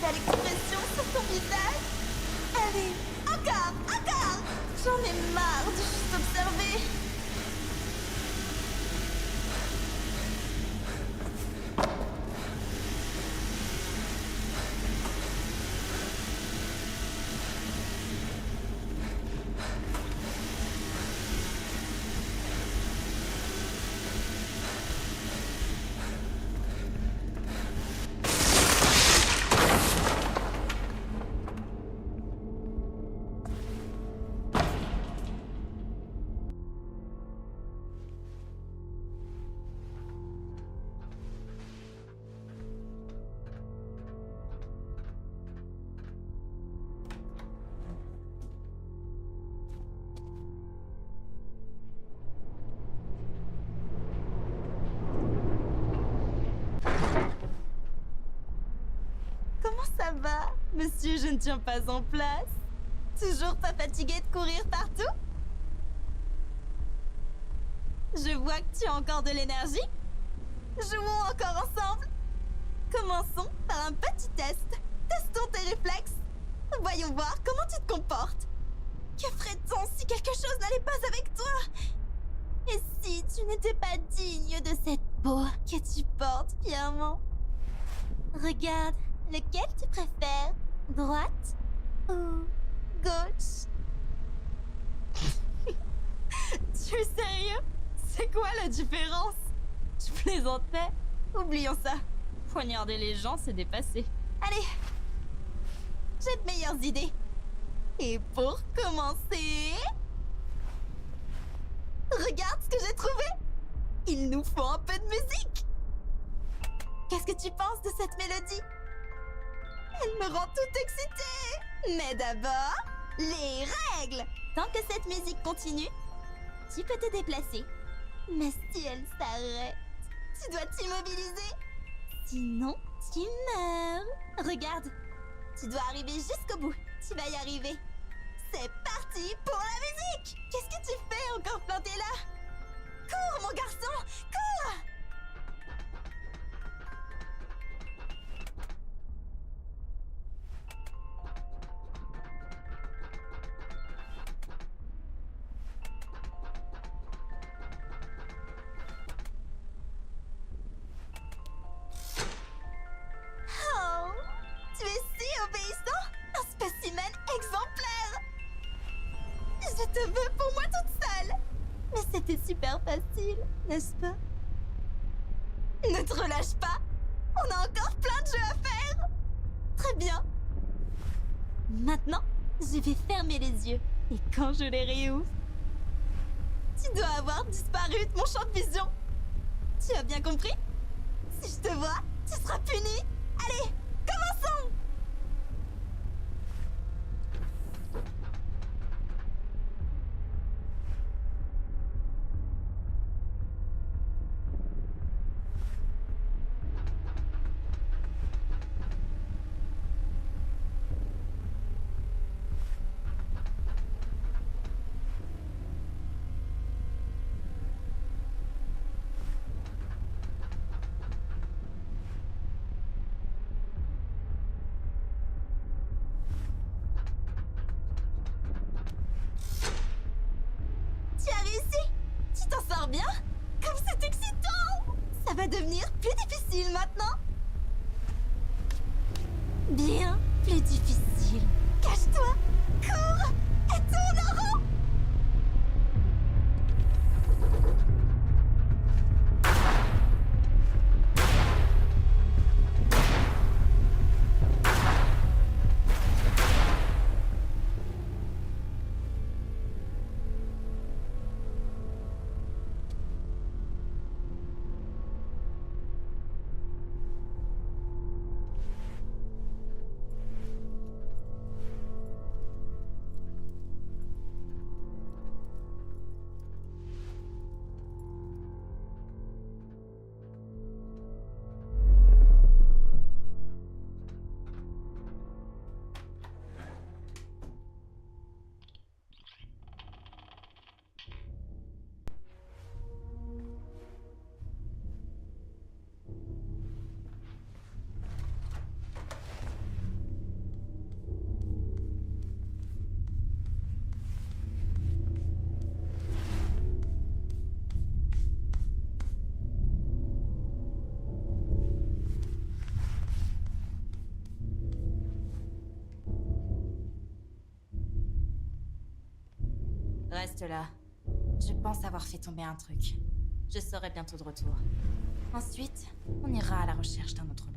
belle expression sur ton visage. Allez, encore, encore. J'en ai marre de juste observer. Comment ça va, monsieur, je ne tiens pas en place? Toujours pas fatigué de courir partout? Je vois que tu as encore de l'énergie. Jouons encore ensemble. Commençons par un petit test. Testons tes réflexes. Voyons voir comment tu te comportes. Que ferait-on si quelque chose n'allait pas avec toi? Et si tu n'étais pas digne de cette peau que tu portes fièrement? Regarde, lequel tu préfères? Droite ou gauche? Tu es sérieux? C'est quoi la différence? Je plaisantais. Oublions ça. Poignarder les gens, c'est dépassé. Allez, j'ai de meilleures idées. Et pour commencer... Regarde ce que j'ai trouvé! Il nous faut un peu de musique! Qu'est-ce que tu penses de cette mélodie? Elle me rend toute excitée! Mais d'abord, les règles! Tant que cette musique continue, tu peux te déplacer. Mais si elle s'arrête, tu dois t'immobiliser. Sinon, tu meurs. Regarde, tu dois arriver jusqu'au bout. Tu vas y arriver. C'est parti pour la musique! Qu'est-ce que tu fais encore planté là? Cours, mon garçon! Cours! Oh! Tu es si obéissant! Un spécimen exemplaire! Je te veux pour moi toute seule! Mais c'était super facile, n'est-ce pas? Ne te relâche pas! On a encore plein de jeux à faire! Très bien! Maintenant, je vais fermer les yeux. Et quand je les réouvre, tu dois avoir disparu de mon champ de vision! Tu as bien compris? Si je te vois, tu seras puni! Allez, commençons! Tu as réussi! Tu t'en sors bien? Comme c'est excitant! Ça va devenir plus difficile maintenant! Bien plus difficile. Cache-toi! Cours! Et tourne en rond! Reste là. Je pense avoir fait tomber un truc. Je serai bientôt de retour. Ensuite, on ira à la recherche d'un autre monde.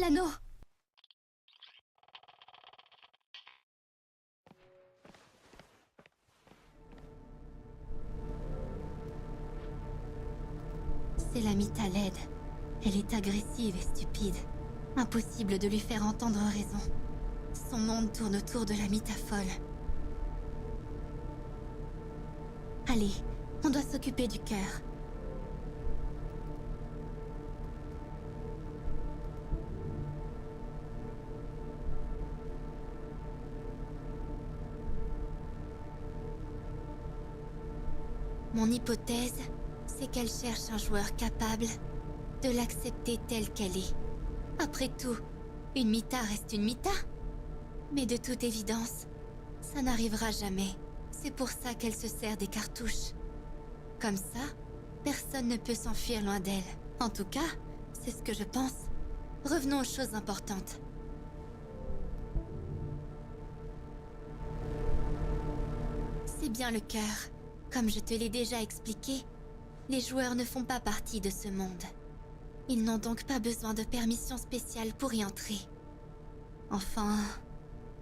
L'anneau! C'est la mythe à l'aide. Elle est agressive et stupide. Impossible de lui faire entendre raison. Son monde tourne autour de la mythe folle. Allez, on doit s'occuper du cœur. Mon hypothèse, c'est qu'elle cherche un joueur capable de l'accepter telle qu'elle est. Après tout, une Mita reste une Mita. Mais de toute évidence, ça n'arrivera jamais. C'est pour ça qu'elle se sert des cartouches. Comme ça, personne ne peut s'enfuir loin d'elle. En tout cas, c'est ce que je pense. Revenons aux choses importantes. C'est bien le cœur. Comme je te l'ai déjà expliqué, les joueurs ne font pas partie de ce monde. Ils n'ont donc pas besoin de permission spéciale pour y entrer. Enfin,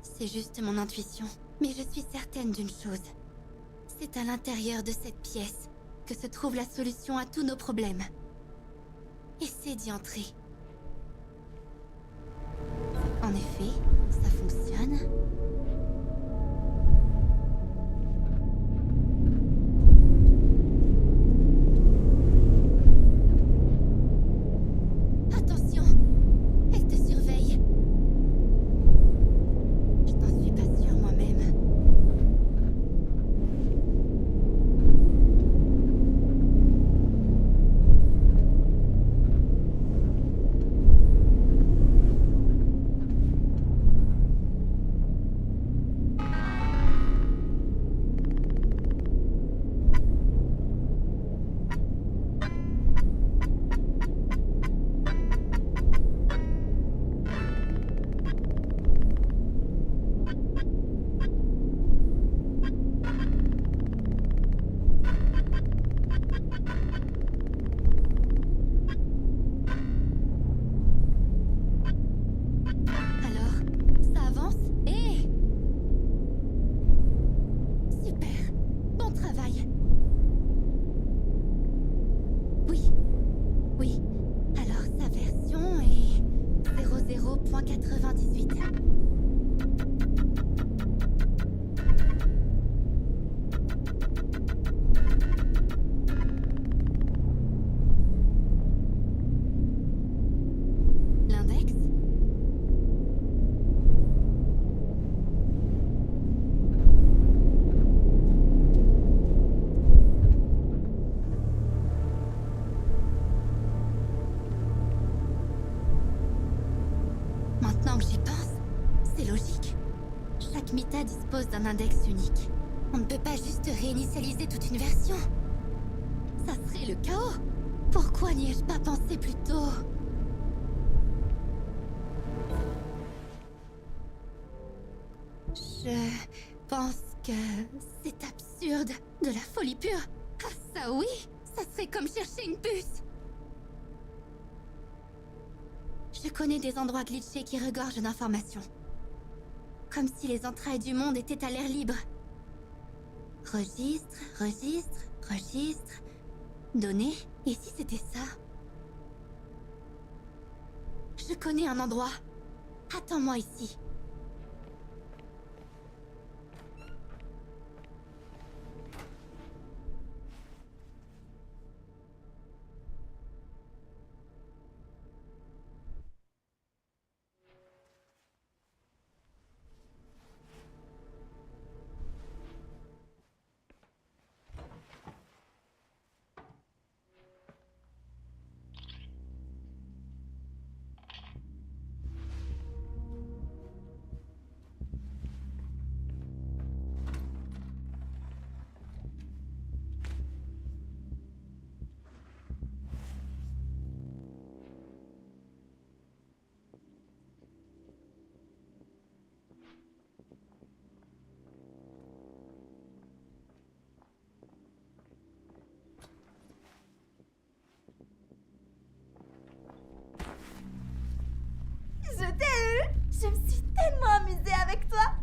c'est juste mon intuition. Mais je suis certaine d'une chose. C'est à l'intérieur de cette pièce que se trouve la solution à tous nos problèmes. Essaie d'y entrer. En effet, ça fonctionne. Attention! data dispose d'un index unique. On ne peut pas juste réinitialiser toute une version. Ça serait le chaos. Pourquoi n'y ai-je pas pensé plus tôt? Je pense que c'est absurde. De la folie pure. Ah ça oui, ça serait comme chercher une puce. Je connais des endroits glitchés qui regorgent d'informations. Comme si les entrailles du monde étaient à l'air libre. Registre, registre, registre. Données. Et si c'était ça? Je connais un endroit. Attends-moi ici. Je t'ai eu! Je me suis tellement amusée avec toi!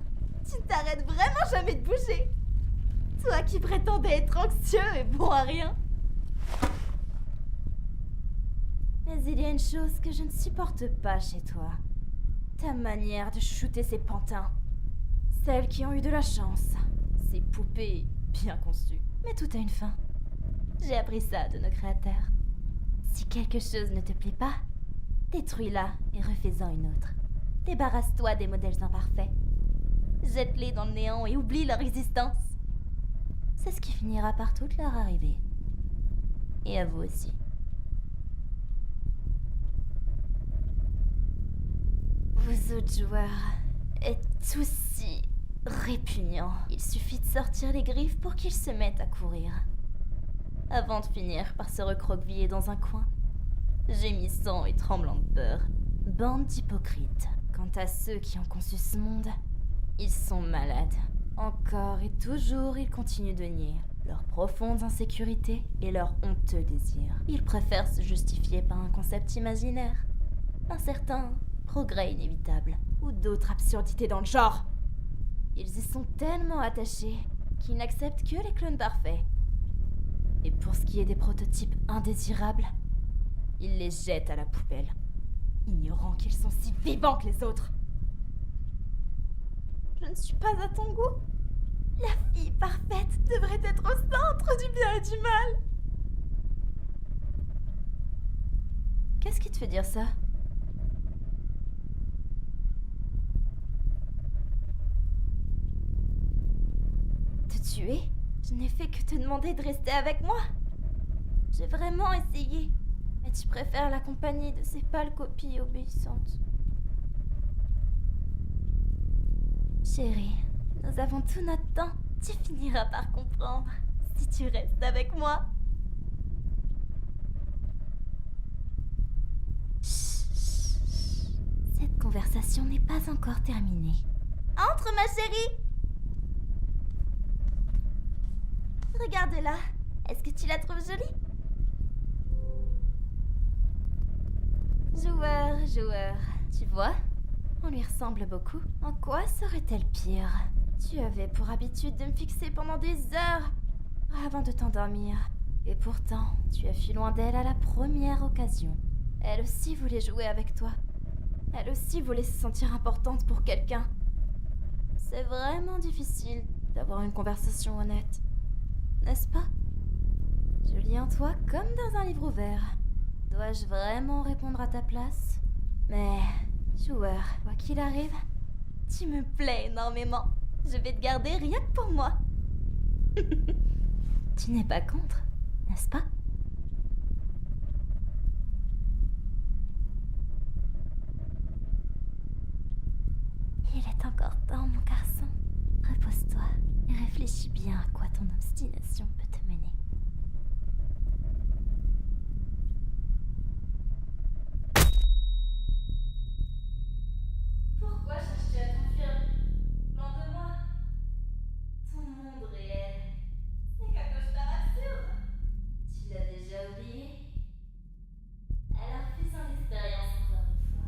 Tu ne t'arrêtes vraiment jamais de bouger! Toi qui prétendais être anxieux et bon à rien! Mais il y a une chose que je ne supporte pas chez toi. Ta manière de shooter ces pantins. Celles qui ont eu de la chance. Ces poupées bien conçues. Mais tout a une fin. J'ai appris ça de nos créateurs. Si quelque chose ne te plaît pas, détruis-la et refais-en une autre. Débarrasse-toi des modèles imparfaits. Jette-les dans le néant et oublie leur existence. C'est ce qui finira par toute leur arrivée. Et à vous aussi. Vous autres joueurs êtes tous si répugnants. Il suffit de sortir les griffes pour qu'ils se mettent à courir. Avant de finir par se recroqueviller dans un coin, gémissant et tremblant de peur. Bande d'hypocrites. Quant à ceux qui ont conçu ce monde, ils sont malades. Encore et toujours, ils continuent de nier leur profonde insécurité et leur honteux désir. Ils préfèrent se justifier par un concept imaginaire, un certain progrès inévitable, ou d'autres absurdités dans le genre. Ils y sont tellement attachés qu'ils n'acceptent que les clones parfaits. Et pour ce qui est des prototypes indésirables, ils les jettent à la poubelle, ignorant qu'ils sont si vivants que les autres. Je ne suis pas à ton goût. La fille parfaite devrait être au centre du bien et du mal. Qu'est-ce qui te fait dire ça? Te tuer? Je n'ai fait que te demander de rester avec moi. J'ai vraiment essayé. Mais tu préfères la compagnie de ces pâles copies obéissantes. Chérie, nous avons tout notre temps. Tu finiras par comprendre si tu restes avec moi. Chut, chut, chut. Cette conversation n'est pas encore terminée. Entre, ma chérie! Regarde-la. Est-ce que tu la trouves jolie? Joueur, tu vois? On lui ressemble beaucoup. En quoi serait-elle pire? Tu avais pour habitude de me fixer pendant des heures avant de t'endormir. Et pourtant, tu as fui loin d'elle à la première occasion. Elle aussi voulait jouer avec toi. Elle aussi voulait se sentir importante pour quelqu'un. C'est vraiment difficile d'avoir une conversation honnête. N'est-ce pas? Je lis en toi comme dans un livre ouvert. Dois-je vraiment répondre à ta place? Mais, joueur, quoi qu'il arrive, tu me plais énormément. Je vais te garder rien que pour moi. Tu n'es pas contre, n'est-ce pas? Il est encore temps, mon garçon. Repose-toi et réfléchis bien à quoi ton obstination peut te mener. Pourquoi cherches-tu à t'enfuir loin de moi? Ton monde réel n'est qu'un cauchemar absurde. Tu l'as déjà oublié? Alors fais-en l'expérience encore une fois.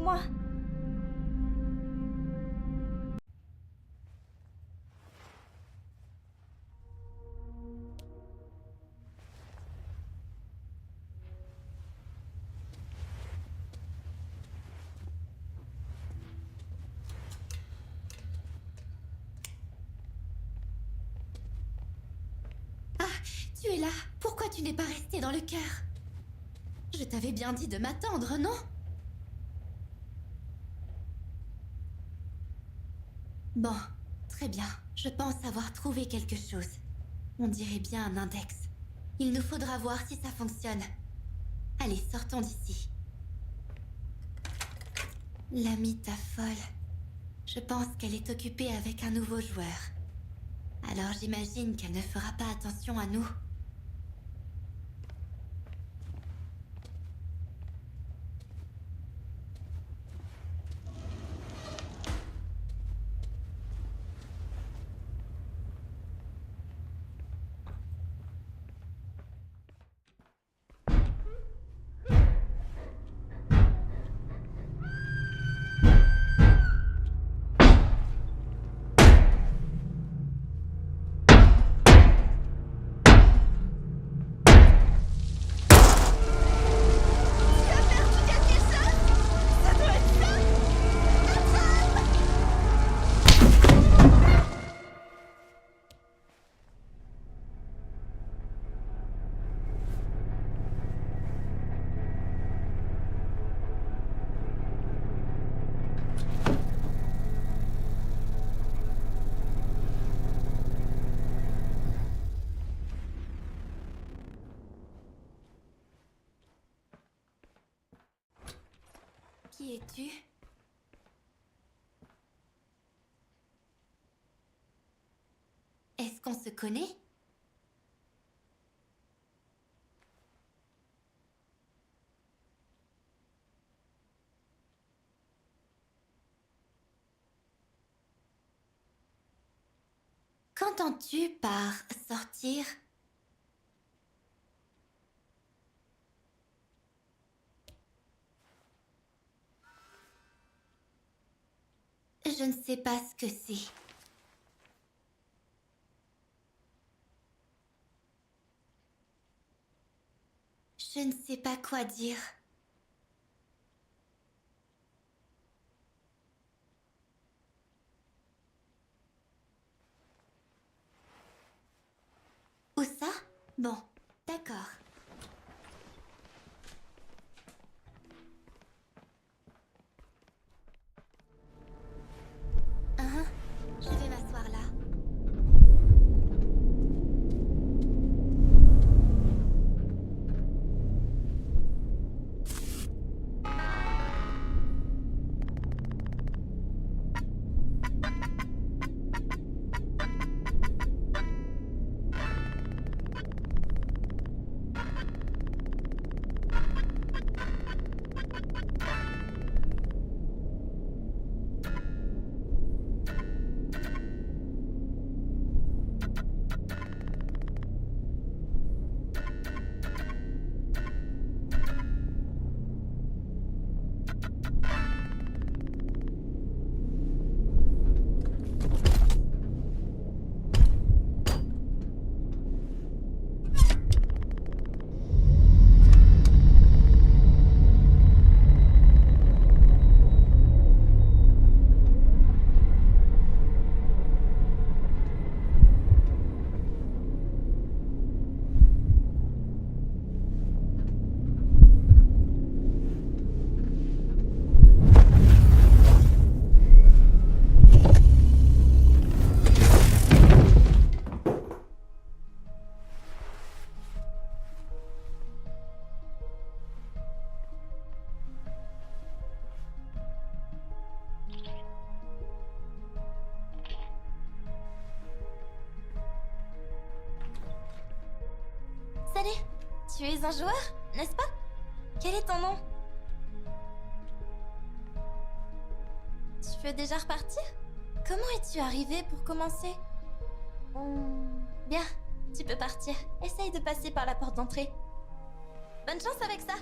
moi. Tu es là. Pourquoi tu n'es pas resté dans le cœur? Je t'avais bien dit de m'attendre, non? Bon, très bien. Je pense avoir trouvé quelque chose. On dirait bien un index. Il nous faudra voir si ça fonctionne. Allez, sortons d'ici. L'amie ta folle. Je pense qu'elle est occupée avec un nouveau joueur. Alors j'imagine qu'elle ne fera pas attention à nous. Qui es-tu? Est-ce qu'on se connaît? Qu'entends-tu par sortir? Je ne sais pas ce que c'est. Je ne sais pas quoi dire. Où ça? Bon, d'accord. Je vais m'asseoir là. Salut, tu es un joueur, n'est-ce pas? Quel est ton nom? Tu veux déjà repartir? Comment es-tu arrivé pour commencer? Bien, tu peux partir. Essaye de passer par la porte d'entrée. Bonne chance avec ça!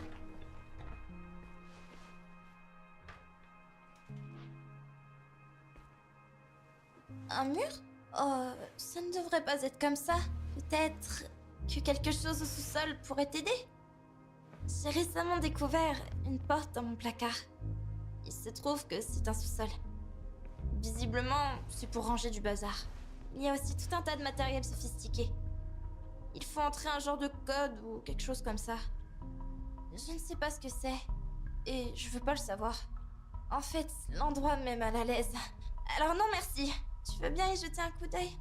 Un mur? Oh, ça ne devrait pas être comme ça. Peut-être que quelque chose au sous-sol pourrait t'aider? J'ai récemment découvert une porte dans mon placard. Il se trouve que c'est un sous-sol. Visiblement, c'est pour ranger du bazar. Il y a aussi tout un tas de matériel sophistiqué. Il faut entrer un genre de code ou quelque chose comme ça. Je ne sais pas ce que c'est. Et je veux pas le savoir. En fait, l'endroit me met mal à l'aise. Alors non merci. Tu veux bien y jeter un coup d'œil?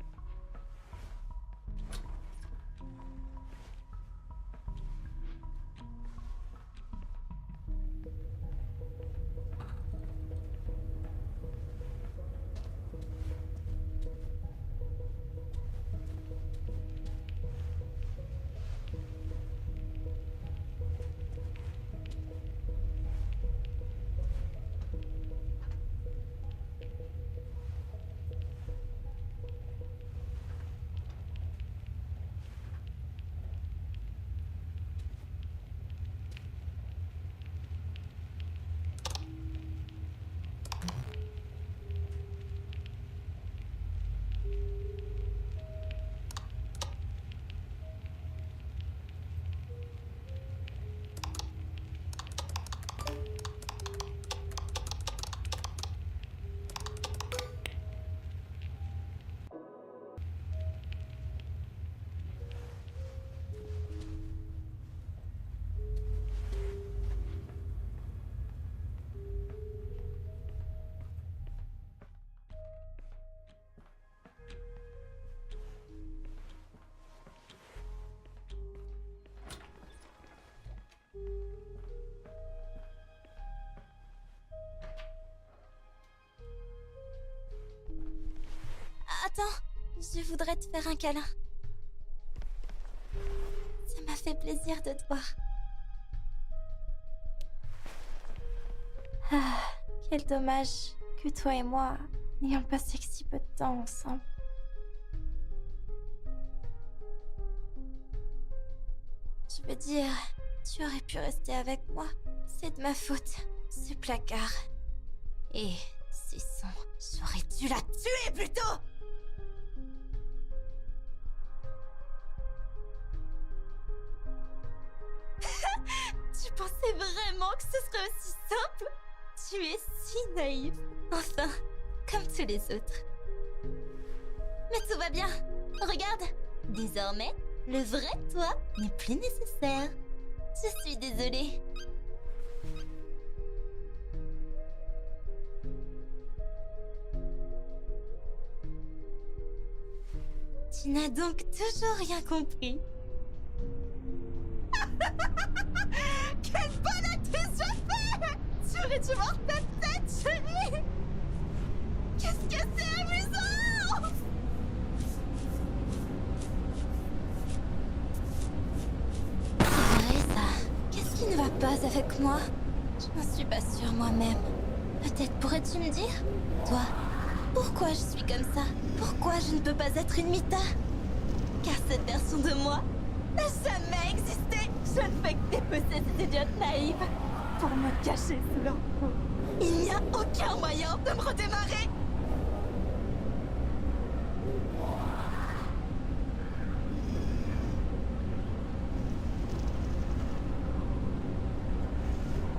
Attends, je voudrais te faire un câlin. Ça m'a fait plaisir de te voir. Ah, quel dommage que toi et moi n'ayons passé que si peu de temps ensemble. Je veux dire, tu aurais pu rester avec moi. C'est de ma faute, ce placard. Et ces sons, j'aurais dû la tuer plutôt! Tu pensais vraiment que ce serait aussi simple? Tu es si naïf. Enfin, comme tous les autres. Mais tout va bien. Regarde. Désormais, le vrai toi n'est plus nécessaire. Je suis désolée. Tu n'as donc toujours rien compris. Quelle bonne actrice je fais! Tu aurais dû voir ta tête, chérie! Qu'est-ce que c'est amusant! C'est vrai ça. Qu'est-ce qui ne va pas avec moi? Je n'en suis pas sûre moi-même. Peut-être pourrais-tu me dire? Toi, pourquoi je suis comme ça? Pourquoi je ne peux pas être une Mita? Car cette version de moi n'a jamais existé. Je ne fais que dépecer ces idiotes naïves pour me cacher sous leur peau. Il n'y a aucun moyen de me redémarrer.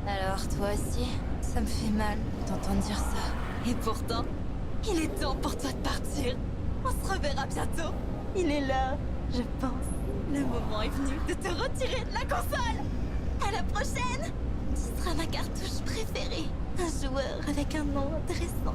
Alors toi aussi, ça me fait mal d'entendre dire ça. Et pourtant, il est temps pour toi de partir. On se reverra bientôt. Il est l'heure, je pense. Le moment est venu de te retirer de la console. À la prochaine. Tu seras ma cartouche préférée. Un joueur avec un nom intéressant.